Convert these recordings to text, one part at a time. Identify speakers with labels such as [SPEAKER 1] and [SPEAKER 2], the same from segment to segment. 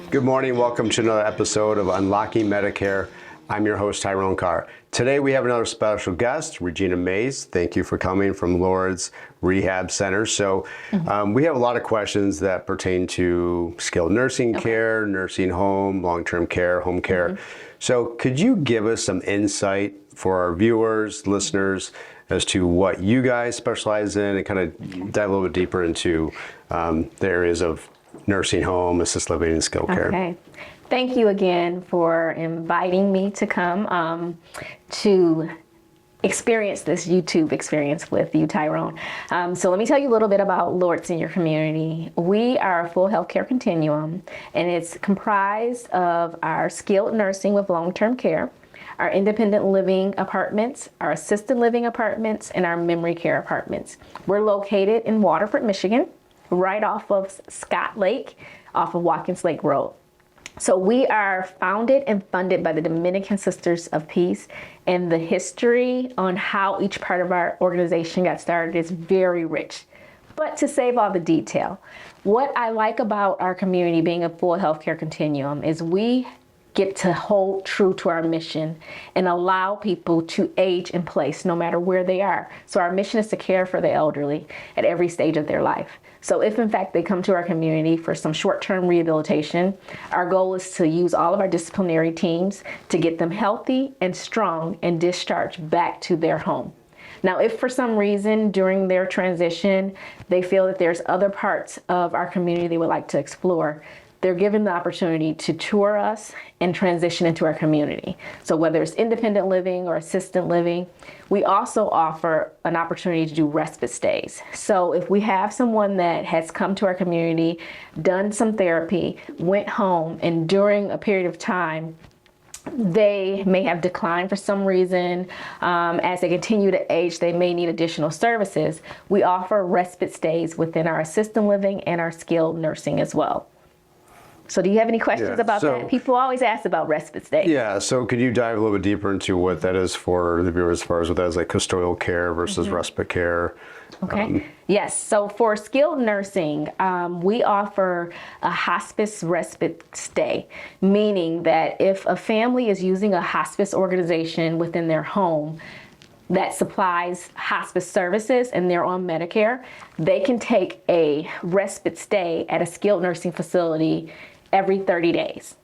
[SPEAKER 1] Good morning. Welcome to another episode of Unlocking Medicare. I'm your host, Tyrone Carr. Today we have another special guest, Regina Mayes. Thank you for coming from Lourdes Rehab Center. So we have a lot of questions that pertain to skilled nursing care, nursing home, long-term care, home care. So could you give us some insight for our viewers, listeners, as to what you guys specialize in and kind of dive a little bit deeper into the areas of nursing home, assisted living, and skilled care?
[SPEAKER 2] Okay. Thank you again for inviting me to come to experience this YouTube experience with you, Tyrone. So let me tell you a little bit about Lourdes Senior Community. We are a full healthcare continuum, and it's comprised of our skilled nursing with long-term care, our independent living apartments, our assisted living apartments, and our memory care apartments. We're located in Waterford, Michigan, right off of Scott Lake, off of Watkins Lake Road. So we are founded and funded by the Dominican Sisters of Peace, and the history on how each part of our organization got started is very rich. But to save all the detail, what I like about our community being a full healthcare continuum is we get to hold true to our mission and allow people to age in place no matter where they are. So our mission is to care for the elderly at every stage of their life. So if in fact they come to our community for some short-term rehabilitation, our goal is to use all of our disciplinary teams to get them healthy and strong and discharged back to their home. Now, if for some reason during their transition, they feel that there's other parts of our community they would like to explore, they're given the opportunity to tour us and transition into our community. So whether it's independent living or assisted living, we also offer an opportunity to do respite stays. So if we have someone that has come to our community, done some therapy, went home, and during a period of time, they may have declined for some reason. As they continue to age, they may need additional services. We offer respite stays within our assisted living and our skilled nursing as well. So do you have any questions about that? People always ask about respite stays.
[SPEAKER 1] Yeah, so could you dive a little bit deeper into what that is for the viewers, as far as what that is, like custodial care versus respite care?
[SPEAKER 2] Okay. Yes. So for skilled nursing, we offer a hospice respite stay, meaning that if a family is using a hospice organization within their home that supplies hospice services and they're on Medicare, they can take a respite stay at a skilled nursing facility every 30 days.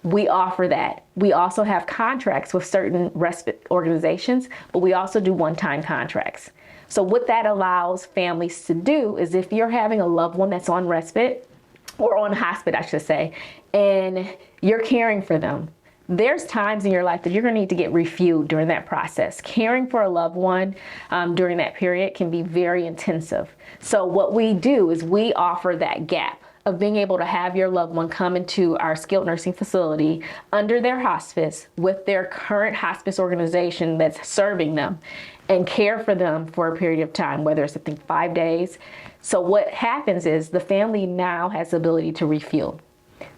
[SPEAKER 2] We offer that. We also have contracts with certain respite organizations, but we also do one-time contracts. So what that allows families to do is if you're having a loved one that's on respite, or on hospice, I should say, and you're caring for them, there's times in your life that you're going to need to get refueled during that process. Caring for a loved one during that period can be very intensive. So what we do is we offer that gap of being able to have your loved one come into our skilled nursing facility under their hospice with their current hospice organization that's serving them and care for them for a period of time, whether it's, I think, 5 days. So what happens is the family now has the ability to refuel.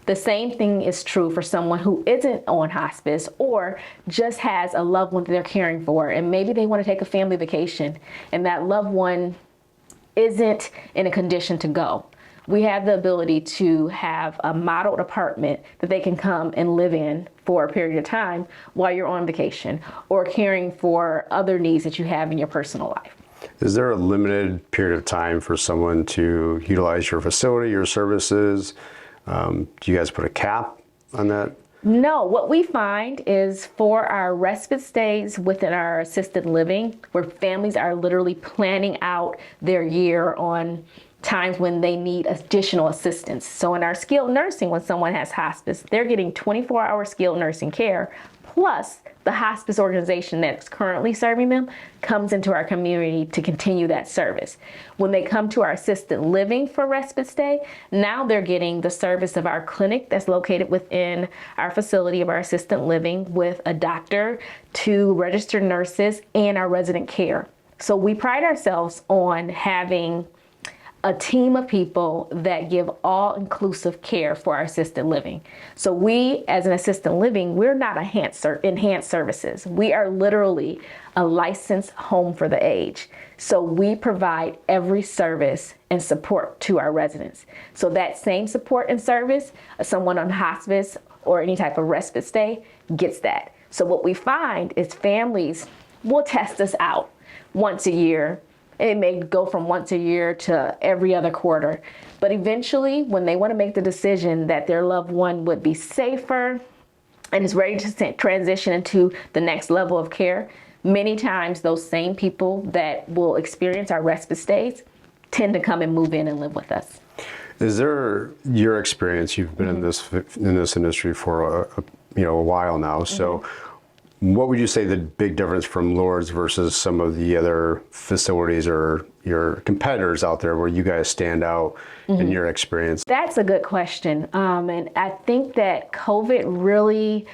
[SPEAKER 2] The same thing is true for someone who isn't on hospice or just has a loved one that they're caring for, and maybe they want to take a family vacation and that loved one isn't in a condition to go. We have the ability to have a modeled apartment that they can come and live in for a period of time while you're on vacation or caring for other needs that you have in your personal life.
[SPEAKER 1] Is there a limited period of time for someone to utilize your facility, your services? Do you guys put a cap on that?
[SPEAKER 2] No, what we find is for our respite stays within our assisted living, where families are literally planning out their year on times when they need additional assistance. So in our skilled nursing, when someone has hospice, they're getting 24-hour skilled nursing care, plus the hospice organization that's currently serving them comes into our community to continue that service. When they come to our assisted living for respite stay, now they're getting the service of our clinic that's located within our facility of our assisted living with a doctor, 2 registered nurses, and our resident care. So we pride ourselves on having a team of people that give all-inclusive care for our assisted living. So we, as an assisted living, we're not enhanced services. We are literally a licensed home for the aged. So we provide every service and support to our residents. So that same support and service, someone on hospice or any type of respite stay gets that. So what we find is families will test us out once a year. It may go from once a year to every other quarter. But eventually, when they want to make the decision that their loved one would be safer and is ready to transition into the next level of care, many times those same people that will experience our respite stays tend to come and move in and live with us.
[SPEAKER 1] Is there your experience? You've been in this industry for a while now. So, what would you say the big difference from Lourdes versus some of the other facilities or your competitors out there, where you guys stand out in your experience?
[SPEAKER 2] That's a good question, and I think that COVID really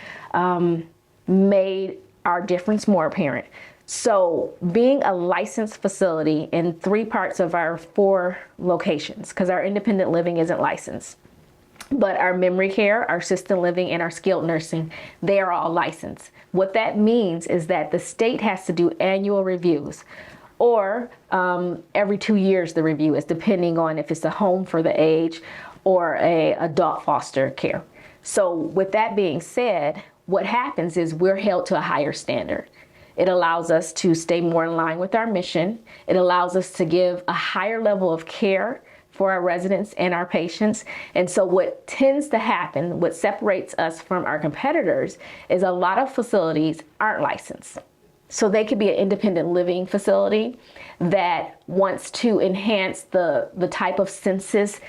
[SPEAKER 2] made our difference more apparent. So being a licensed facility in 3 parts of our 4 locations, because our independent living isn't licensed, but our memory care, our assisted living, and our skilled nursing, they are all licensed. What that means is that the state has to do annual reviews, or every 2 years the review is, depending on if it's a home for the age or a adult foster care. So with that being said, what happens is we're held to a higher standard. It allows us to stay more in line with our mission. It allows us to give a higher level of care for our residents and our patients. And so what tends to happen, what separates us from our competitors, is a lot of facilities aren't licensed. So they could be an independent living facility that wants to enhance the type of census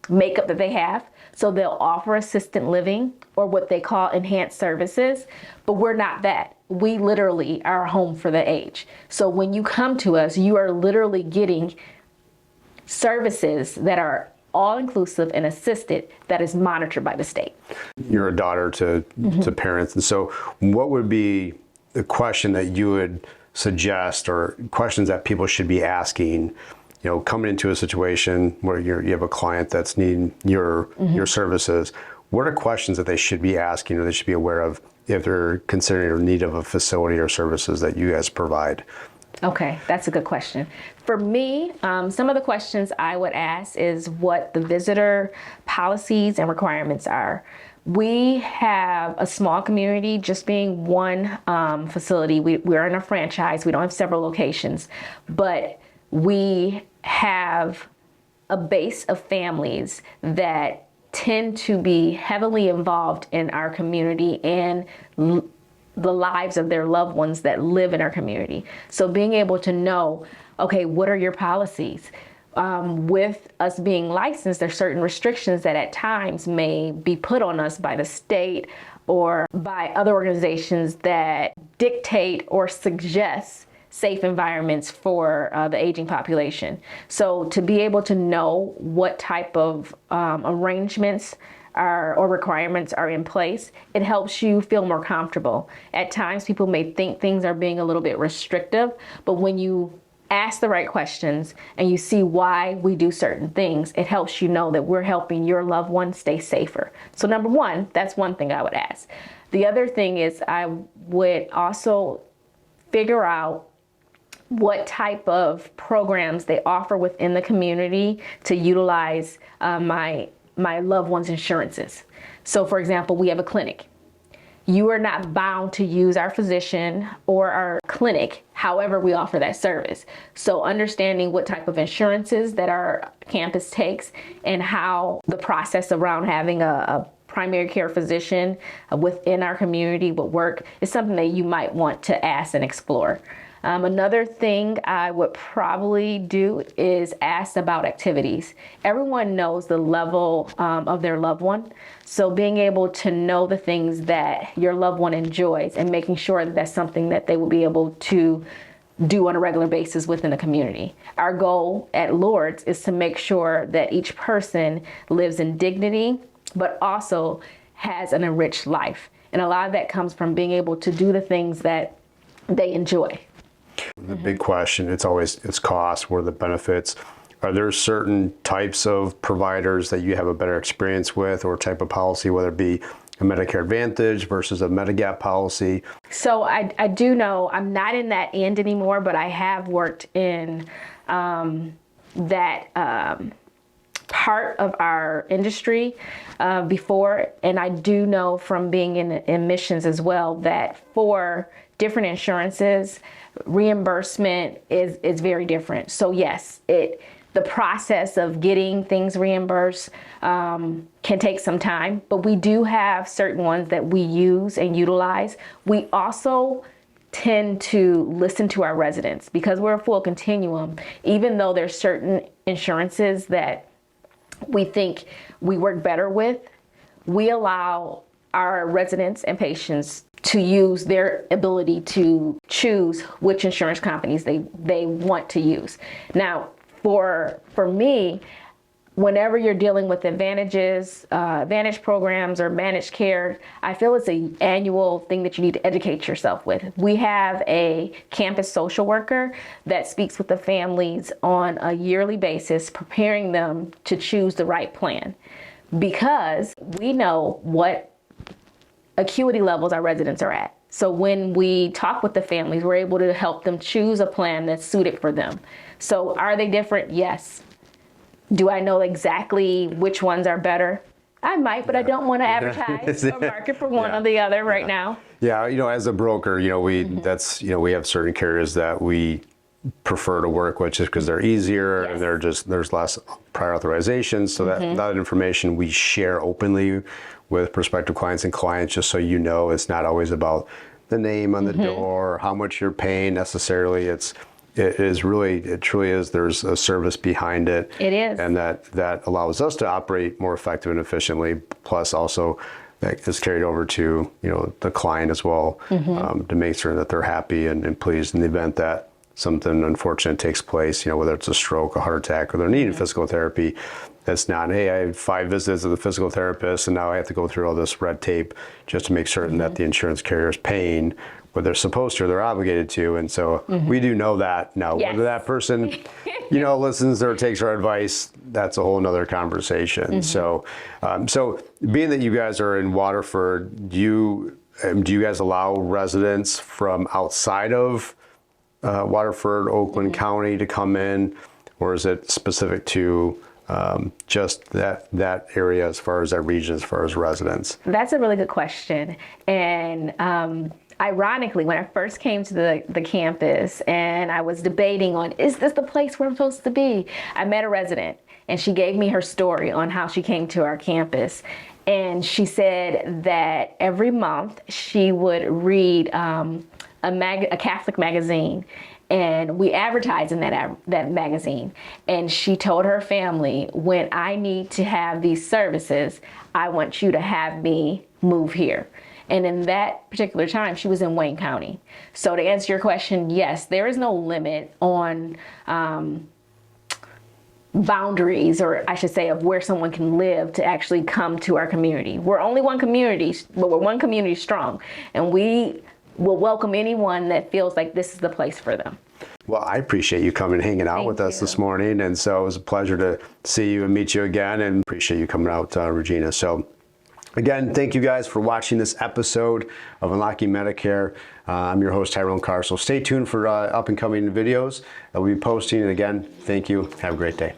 [SPEAKER 2] makeup that they have. So they'll offer assisted living or what they call enhanced services, but we're not that. We literally are a home for the age. So when you come to us, you are literally getting services that are all-inclusive and assisted, that is monitored by the state.
[SPEAKER 1] You're a daughter to parents, and so what would be the question that you would suggest, or questions that people should be asking, coming into a situation where you have a client that's needing your services? What are questions that they should be asking, or they should be aware of, if they're considering or in need of a facility or services that you guys provide?
[SPEAKER 2] Okay, that's a good question. For me, some of the questions I would ask is what the visitor policies and requirements are. We have a small community, just being one facility. We're in a franchise. We don't have several locations, but we have a base of families that tend to be heavily involved in our community and the lives of their loved ones that live in our community. So being able to know, okay, what are your policies? With us being licensed, there's certain restrictions that at times may be put on us by the state or by other organizations that dictate or suggest safe environments for the aging population. So to be able to know what type of arrangements or requirements are in place, it helps you feel more comfortable. At times, people may think things are being a little bit restrictive, but when you ask the right questions and you see why we do certain things, it helps you know that we're helping your loved one stay safer. So number one, that's one thing I would ask. The other thing is I would also figure out what type of programs they offer within the community to utilize my loved one's insurances. So for example, we have a clinic. You are not bound to use our physician or our clinic. However, we offer that service. So understanding what type of insurances that our campus takes and how the process around having a primary care physician within our community would work is something that you might want to ask and explore. Another thing I would probably do is ask about activities. Everyone knows the level of their loved one. So being able to know the things that your loved one enjoys and making sure that that's something that they will be able to do on a regular basis within the community. Our goal at Lourdes is to make sure that each person lives in dignity, but also has an enriched life. And a lot of that comes from being able to do the things that they enjoy.
[SPEAKER 1] The big question, it's cost, what are the benefits? Are there certain types of providers that you have a better experience with, or type of policy, whether it be a Medicare Advantage versus a Medigap policy?
[SPEAKER 2] So I do know, I'm not in that end anymore, but I have worked in that part of our industry before, and I do know from being in admissions as well that for different insurances, reimbursement is very different. So yes, the process of getting things reimbursed can take some time, but we do have certain ones that we use and utilize. We also tend to listen to our residents because we're a full continuum. Even though there's certain insurances that we think we work better with, we allow our residents and patients to use their ability to choose which insurance companies they want to use. Now, for me, whenever you're dealing with advantage programs or managed care, I feel it's an annual thing that you need to educate yourself with. We have a campus social worker that speaks with the families on a yearly basis, preparing them to choose the right plan, because we know what acuity levels our residents are at. So when we talk with the families, we're able to help them choose a plan that's suited for them. So are they different? Yes. Do I know exactly which ones are better? I might, but I don't want to advertise or market for one or the other right now.
[SPEAKER 1] Yeah, as a broker, we have certain carriers that we prefer to work with just because they're easier and there's less prior authorizations. So that information we share openly with prospective clients and clients, just so it's not always about the name on the door or how much you're paying necessarily. It truly is. There's a service behind it.
[SPEAKER 2] It is.
[SPEAKER 1] And that allows us to operate more effectively and efficiently. Plus also that is carried over to, the client as well, to make sure that they're happy and pleased in the event that something unfortunate takes place, whether it's a stroke, a heart attack, or they're needing physical therapy. That's not, hey, I had 5 visits with the physical therapist and now I have to go through all this red tape just to make certain that the insurance carrier is paying what they're supposed to or they're obligated to. And so we do know that now. Whether that person, listens or takes our advice, that's a whole nother conversation. So being that you guys are in Waterford, do you guys allow residents from outside of Waterford, Oakland County to come in, or is it specific to just that area as far as that region, as far as residents?
[SPEAKER 2] That's a really good question. And ironically, when I first came to the campus and I was debating on, is this the place where I'm supposed to be? I met a resident and she gave me her story on how she came to our campus. And she said that every month she would read a Catholic magazine, and we advertised in that magazine. And she told her family, when I need to have these services, I want you to have me move here. And in that particular time, she was in Wayne County. So to answer your question, yes, there is no limit on boundaries, or I should say, of where someone can live to actually come to our community. We're only one community, but we're one community strong. And we will welcome anyone that feels like this is the place for them.
[SPEAKER 1] Well, I appreciate you coming and hanging out with us this morning. And so it was a pleasure to see you and meet you again, and appreciate you coming out, Regina. So again, thank you guys for watching this episode of Unlocking Medicare. I'm your host, Tyrone Carr. So stay tuned for up and coming videos that we'll be posting. And again, thank you. Have a great day.